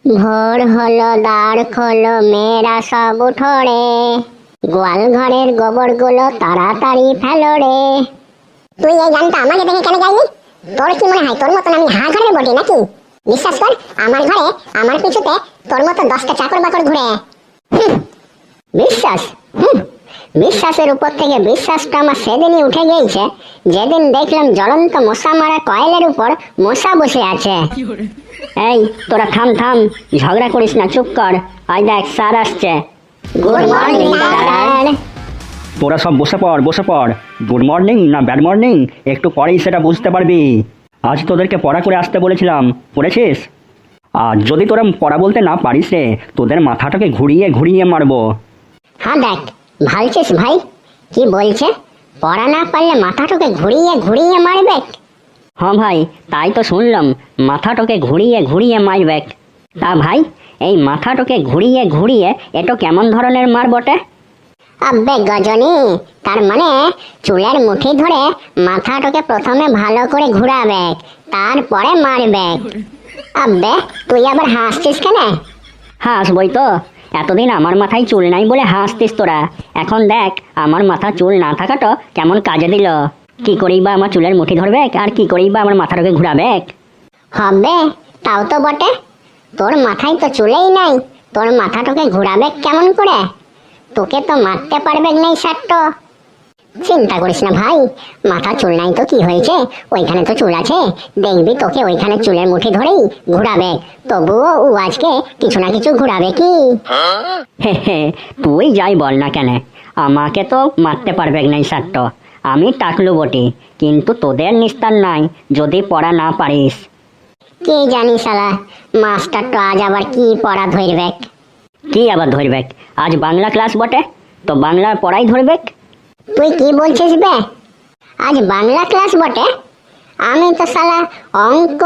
ভোর হলো, দ্বার খোলো, মেয়েরা সব উঠো রে, গোয়াল ঘরের গোবর গুলো তাড়াতাড়ি ফেলো রে। তুই এই গানটা আমাকে দেখে কেন গাইলি? তোর কি মনে হয় তোর মতন আমি হা ঘরের বটি নাকি? বিশ্বাস কর, আমার ঘরে আমার পিছুতে তোর মতো 10টা চাকর বাকর ঘুরে। বিশ্বাস? বিশ্বাসের উপর থেকে বিশ্বাসটা আমার সেদিনই উঠে গিয়েছে যেদিন দেখলাম জ্বলন্ত মশা মারা কয়েলের উপর মশা বসে আছে। এই তোরা থাম থাম, ঝগড়া করিস না, চুপ কর। আই দেখ স্যার আসছে। Good morning sir. তোরা সব বসে পড়। গুড মর্নিং না ব্যাড মর্নিং একটু পরেই সেটা বুঝতে পারবি। আজ তোদেরকে পড়া করে আসতে বলেছিলাম, পড়েছিস? আর যদি তোরা পড়া বলতে না পারিস রে, তোদের মাথাটাকে ঘুরিয়ে ঘুরিয়ে মারবো। হ্যাঁ দেখ, ভালছিস ভাই? কি বলছে? পড়া না পারলে মাথাটাকে ঘুরিয়ে ঘুরিয়ে মারবে? হ্যাঁ ভাই, তাই তো শুনলাম, মাথাটাকে ঘুরিয়ে ঘুরিয়ে মারবে। তা ভাই, এই মাথাটাকে ঘুরিয়ে ঘুরিয়ে এটা কেমন ধরনের মার বটে? আব্বে গজনী, তার মানে চুলের মুঠি ধরে মাথাটাকে প্রথমে ভালো করে ঘুরাবে, তারপরে মারবে। আব্বে তুই আবার হাসছিস কেন? হাসবই তো, এতদিন আমার মাথায় চুল নাই বলে হাসতিস তোরা। এখন দেখ আমার মাথা চুল না থাকাটা কেমন কাজে দিল। কি করেই বা আমার চুলের মুঠি ধরবে, আর কি করেই বা আমার মাথাটাকে ঘুরাবে? হবে, তাও তো বটে। তোর মাথায় তো চুলেই নাই, তোর মাথাটাকে ঘুরাবে কেমন করে? তোকে তো মারতে পারবে নাই স্যারটো। চিন্তা করিস না ভাই, মাথা চুল নাই তো কি হয়েছে, ওইখানে তো চুল আছে। দেখবি তোকে ওইখানে চুলের মুঠি ধরেই ঘুরাবে। তবুও ও আজকে কিছু না কিছু ঘুরাবে কি। হে হে, তুই যাই বল না কেন, আমাকে তো মারতে পারবে নাই স্যারটো। আমি টাকলু বটি, কিন্তু তোদের নিস্তার নাই যদি পড়া না পারিস। কি জানি শালা, মাস্টার তো আজ আবার কি পড়া ধরবে। কি আবার ধরবে? আজ বাংলা ক্লাস বটে, তো বাংলা পড়াই ধরবে। তুই কি বলছিস বে? আজ বাংলা ক্লাস বটে? আমি তো শালা অঙ্ক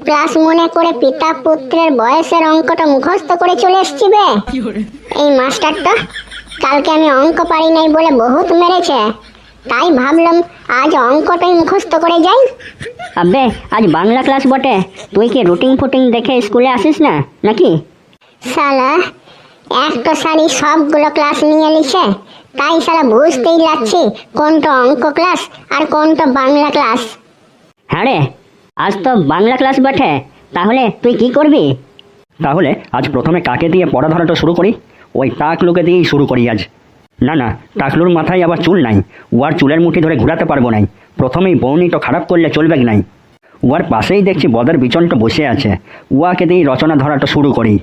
ক্লাস মনে করে পিতা পুত্রের বয়সের অঙ্কটা মুখস্থ করে চলে এসছি বে। এই মাস্টারটা কালকে আমি অঙ্ক পারি নাই বলে বহুত মেরেছে, তাই ভাবলাম আজ অঙ্কটাই মুখস্থ করে যাই। আবে আজ বাংলা ক্লাস বটে, তুই কি রুটিন ফুটিং দেখে স্কুলে আসিস না নাকি? শালা একটা শাড়ি সবগুলো ক্লাস নিয়ে লিছে, তাই শালা বুঝতেই লাগছি কোনটা অঙ্ক ক্লাস আর কোনটা বাংলা ক্লাস। হ্যাঁ রে, আজ তো বাংলা ক্লাস বটে, তাহলে তুই কি করবি? তাহলে আজ প্রথমে কাকে দিয়ে পড়া ধরাটা শুরু করি? ওই টাকলুকে দিয়েই শুরু করি আজ। না না, টাকলুর মাথায় আবার চুল নাই, ওয়ার চুলের মুঠি ধরে ঘুরাতে পারবো নাই। প্রথমেই বউনিটা খারাপ করলে চলবে নাই। ওয়ার পাশেই দেখছি বদের বিচনটা বসে আছে, ওয়াকে দিয়েই রচনা ধরাটা শুরু করি।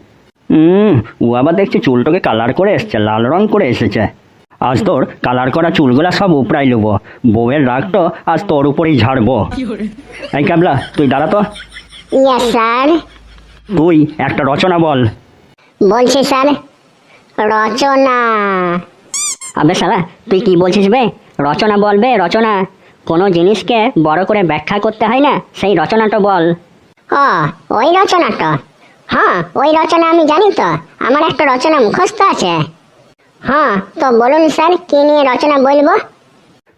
ও আবার দেখছি চুলটাকে কালার করে এসছে, লাল রং করে এসেছে। আজ তোর কালার করা চুলগুলা সব উপড়াই নেবো, বউয়ের রাগটা আজ তোর উপরেই ঝাড়বো। এই কাবলা, তুই দাঁড়া তো। Yes sir. তুই একটা রচনা বল। বলছি স্যার, রচনা। আবে শালা, তুই কি বলছিস বে? রচনা বলবে, রচনা। কোনো জিনিসকে বড় করে ব্যাখ্যা করতে হয় না, সেই রচনাটা বল। ও, ওই রচনাটা? হ্যাঁ, ওই রচনা আমি জানি তো, আমার একটা রচনা মুখস্থ আছে। হ্যাঁ, তো বলুন স্যার, কি নিয়ে রচনা বলবো?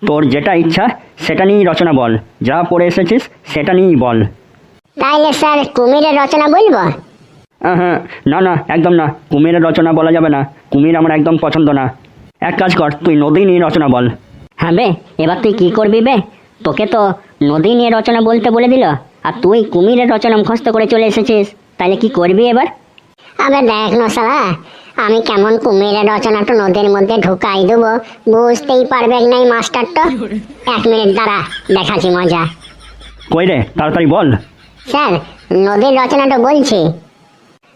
তোর যেটা ইচ্ছা সেটা নিয়েই রচনা বল, যা পড়ে এসেছিস সেটা নিয়েই বল। তাইলে স্যার কুমিরের রচনা বলবো? হ্যাঁ, না না, একদম না, কুমিরের রচনা বলা যাবে না, কুমির আমার একদম পছন্দ না। এক কাজ কর, তুই নদী নিয়ে রচনা বল। হ্যাঁ বে, এবার তুই কি করবি বে? তোকে তো নদী নিয়ে রচনা বলতে বলে দিল, আর তুই কুমিরের রচনা মুখস্থ করে চলে এসেছিস, তাহলে কি করবি এবার? আবে দেখ না শালা, আমি কেমন কুমিরের রচনাটা নদীর মধ্যে ঢুকাই দেবো, বুঝতেই পারবে নাই মাস্টারটা। 1 মিনিট দাঁড়া, দেখাচ্ছি মজা। কই রে, তাড়াতাড়ি বল। স্যার, নদীর রচনাটা বলছি।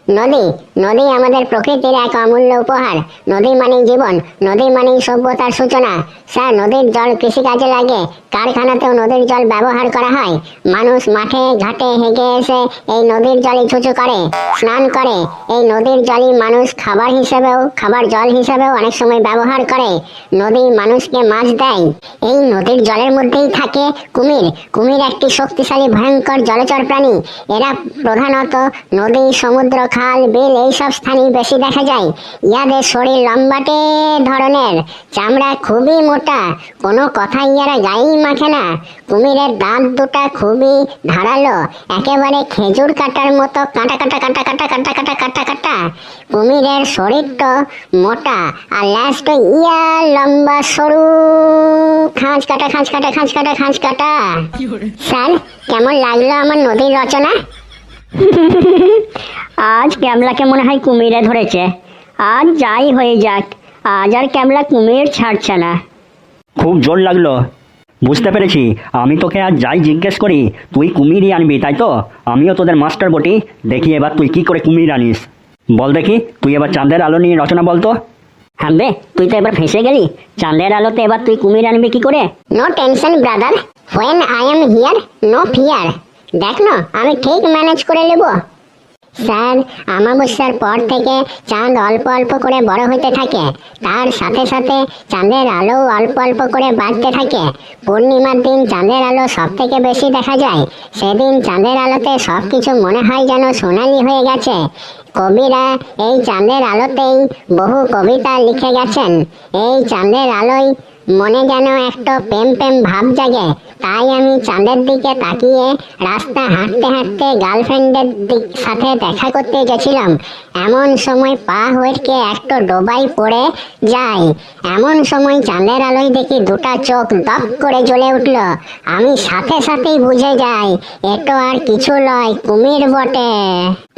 নদী নদী আমাদের প্রকৃতির এক অমূল্য উপহার। নদী মানেই জীবন, নদী মানেই সভ্যতার সূচনা। স্যার, নদীর জল কৃষিকাজে লাগে, কারখানাতেও নদীর জল ব্যবহার করা হয়। মানুষ মাঠে ঘাটে হেঁটে এসে এই নদীর জলই ছুঁচু করে, স্নান করে। এই নদীর জলই মানুষ খাবার জল হিসেবেও অনেক সময় ব্যবহার করে। নদী মানুষকে মাছ দেয়। এই নদীর জলের মধ্যেই থাকে কুমির। কুমির একটি শক্তিশালী ভয়ঙ্কর জলচর প্রাণী। এরা প্রধানত নদী, সমুদ্র, খাল বিল এইসব স্থানেই বেশি দেখা যায়। ইয়াদের শরীর লম্বাটে ধরনের, চামড়া খুবই মোটা, কোনো কথা ইয়ারা গায়েই মাখে না। কুমিরের দাঁত দুটা খুবই ধারালো, একেবারে খেজুর কাটার মতো কাটা কাটা কাটা কাটা কাটা কাটা কাটা কাটা। কুমিরের শরীরটা মোটা আর ল্যাজটা ইয়া লম্বা সরু, খাঁজ কাটা খাঁজ কাটা খাঁজ কাটা খাঁজ কাটা। স্যার, কেমন লাগলো আমার নদীর রচনা? আজ ক্যামলাকে মনে হয় কুমিরে ধরেছে। আজ যাই হয়ে যাক, আজ আর ক্যামলা কুমির ছাড়ছে না। খুব জোর লাগলো, বুঝতে পেরেছি। আমি তোকে আজ যাই জিজ্ঞেস করি তুই কুমিরই আনবি, তাই তো? আমিও তোদের মাস্টার বটি, দেখি এবার তুই কি করে কুমির আনিস। বল দেখি, তুই এবার চাঁদের আলো নিয়ে রচনা বল তো। হ্যাঁ বে, তুই তো এবার ফেঁসে গেলি। চাঁদের আলোতে এবার তুই কুমির আনবি কি করে? No tension brother, when I am here no fear. দেখ না, আমি ঠিক ম্যানেজ করে নেব। স্যার, অমাবস্যার পর থেকে চাঁদ অল্প অল্প করে বড় হতে থাকে, তার সাথে সাথে চাঁদের আলো অল্প অল্প করে বাড়তে থাকে। পূর্ণিমার দিন চাঁদের আলো সব থেকে বেশি দেখা যায়। সেদিন চাঁদের আলোতে সব কিছু মনে হয় যেন সোনালি হয়ে গেছে। কবিরা এই চাঁদের আলোতেই বহু কবিতা লিখে গেছেন। এই চাঁদের আলোয় মনে যেন একটা প্রেম প্রেম ভাব জাগে। তাই আমি চাঁদের দিকে তাকিয়ে রাস্তা হাঁটতে হাঁটতে গার্লফ্রেন্ডের সাথে দেখা করতে গেছিলাম। এমন সময় পা হয়ে একটা ডোবায় পড়ে যায়। এমন সময় চাঁদের আলোয় দেখি দুটা চোখ দপ করে জ্বলে উঠল। আমি সাথে সাথেই বুঝে যাই এটো আর কিছু নয়, কুমির বটে।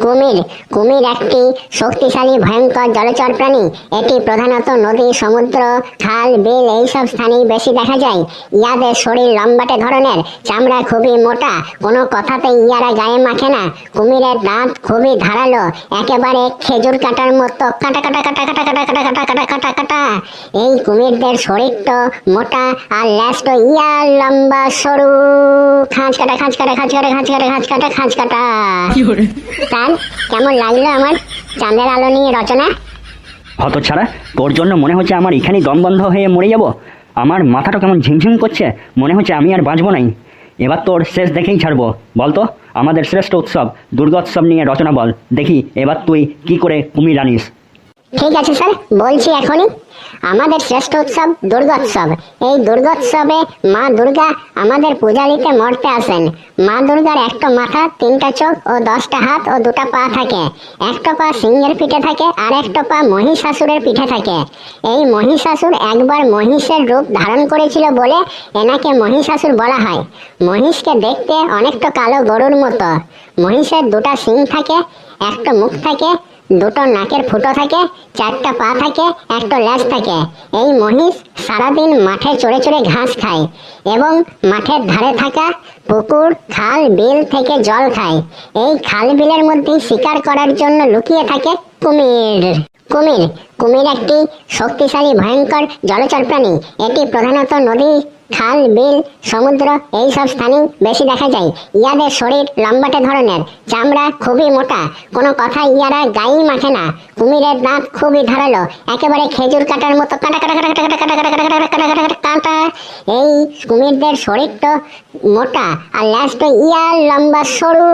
কুমির কুমির একটি শক্তিশালী ভয়ঙ্কর জলচর প্রাণী। এটি প্রধানত নদী, সমুদ্র, খাল, বিল এইসব স্থানেই বেশি দেখা যায়। ইয়াদের শরীর লম্বাটে ধরনের, চামড়া খুবই মোটা, কোনো কথাতেই ইয়ারা গায়ে মাখে না। কুমিরের দাঁত খুবই ধারালো, একেবারে খেজুর কাটার মতো কাটা কাটা কাটা কাটা কাটা কাটা কাটা কাটা কাটা কাটা। এই কুমিরদের শরীরটা মোটা আর ল্যাজটা ইয়া লম্বা সরু, খাঁজ কাটা খাঁজ কাটা খাঁজ কাটা খাঁজ কাটা খাঁজ কাটা খাঁজ কাটা। স্যার, কেমন লাগলো আমার চাঁদের আলো নিয়ে রচনা? হতচ্ছাড়া, তোর জন্য মনে হচ্ছে আমার এখানেই দম বন্ধ হয়ে মরে যাব। আমার মাথাটা কেমন ঝিমঝিম করছে, মনে হচ্ছে আমি আর বাঁচবো নাই। এবার তোর শেষ দেখেই ছাড়বো। বলতো, আমাদের শ্রেষ্ঠ উৎসব দুর্গোৎসব নিয়ে রচনা বল দেখি। এবার তুই কি করে কুমির আনিস? ঠিক আছে স্যার, বলছি এখনই। আমাদের শ্রেষ্ঠ উৎসব দুর্গোৎসব। এই দুর্গোৎসবে মা দুর্গা আমাদের পূজালিতে মর্তে আসেন। মা দুর্গার একটা মাথা, তিনটা চোখ ও 10টা হাত ও 2টা পা থাকে। একটা পা সিংহের পিঠে থাকে আর একটা পা মহিষাসুরের পিঠে থাকে। এই মহিষাসুর একবার মহিষের রূপ ধারণ করেছিল বলে এনাকে মহিষাসুর বলা হয়। মহিষকে দেখতে অনেকটা কালো গরুর মতো। মহিষের 2টা শিং থাকে, একটা মুখ থাকে, 2টো নাকের ফুটো থাকে, 4টা পা থাকে, একটা লেজ থাকে। এই মহিষ সারাদিন মাঠে চড়ে চড়ে ঘাস খায় এবং মাঠের ধারে থাকা পুকুর, খাল, বিল থেকে জল খায়। এই খাল বিলের মধ্যেই শিকার করার জন্য লুকিয়ে থাকে কুমির। কুমির কুমির একটি শক্তিশালী ভয়ঙ্কর জলচর প্রাণী। এটি প্রধানত নদী, খাল, বিল, সমুদ্র এইসব স্থানেই বেশি দেখা যায়। ইয়াদের শরীর লম্বাটে ধরনের, চামড়া খুবই মোটা, কোনো কথা ইয়ারা গায়েই মাখে না। কুমিরের দাঁত খুবই ধারালো, একেবারে খেজুর কাটার মতো কাটা কাটা কাটা কাটা কাটা কাটা কাটা কাটা কাটা কাটা কাটা। এই কুমিরদের শরীরটা মোটা আর ল্যাজটা ইয়া লম্বা সরু,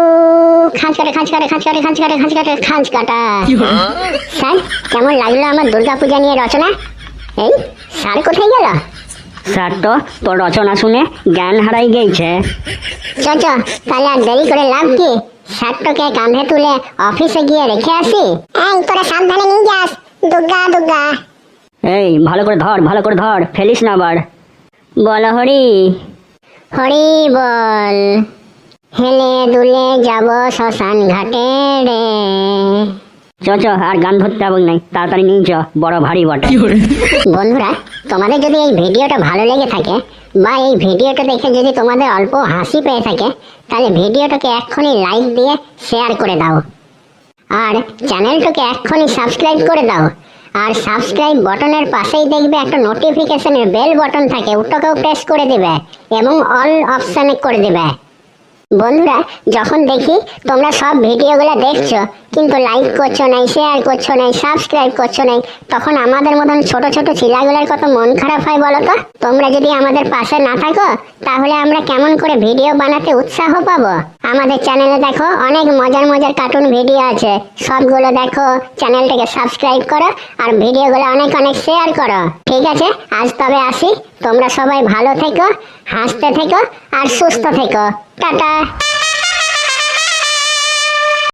খাঁজ কাটে খাঁজ কাটে খাঁজ কাটে খাঁজ কাটে খাঁজ কাটে খাঁজ কাটা। স্যার, কেমন লাগলো আমার দুর্গাপূজা নিয়ে রচনা? এই স্যার কোথায় গেল? স্যার তো তোর রচনা শুনে জ্ঞান হারাই গেছে। চ তাহলে আর দেরি করে লাভ কি? স্যারটাকে কাঁধে তুলে অফিসে গিয়ে রেখে আসি। এই তোরা সাবধানে নিয়ে যাস, দুর্গা দুর্গা। এই ভালো করে ধর, ভালো করে ধর, ফেলিস না আবার। বলো হরি। হরি বল। হেলে দুলে যাব শ্মশান ঘাটে রে। চ আর গান ধরতে হবে নাই, তাড়াতাড়ি নিয়ে চ, বড় ভারী বটে। বন্ধুরা, তোমাদের যদি এই ভিডিওটা ভালো লেগে থাকে বা এই ভিডিওটা দেখে যদি তোমাদের অল্প হাসি পেয়ে থাকে, তাহলে ভিডিওটাকে এক্ষুনি লাইক দিয়ে শেয়ার করে দাও আর চ্যানেলটাকে এক্ষুনি সাবস্ক্রাইব করে দাও। আর সাবস্ক্রাইব বাটনের পাশেই দেখবে একটা নোটিফিকেশনের বেল বাটন থাকে, ওটাকেও প্রেস করে দিবে এবং অল অপশানে করে দিবে। বন্ধুরা, যখন দেখি তোমরা সব ভিডিওগুলো দেখছো কিন্তু লাইক করছো নাই, শেয়ার করছো নাই, সাবস্ক্রাইব করছো নাই, তখন আমাদের মতন ছোট ছোট ছেলেগুলোর কত মন খারাপ হয় বলো তো। তোমরা যদি আমাদের পাশে না থাকো তাহলে আমরা কেমন করে ভিডিও বানাতে উৎসাহ পাবো? আমাদের চ্যানেলে দেখো অনেক মজার মজার কার্টুন ভিডিও আছে, সবগুলো দেখো, চ্যানেলটাকে সাবস্ক্রাইব করো আর ভিডিওগুলো অনেক অনেক শেয়ার করো। ঠিক আছে, আজ তবে আসি, তোমরা সবাই ভালো থেকো, হাসতে থেকো আর সুস্থ থেকো। টাটা।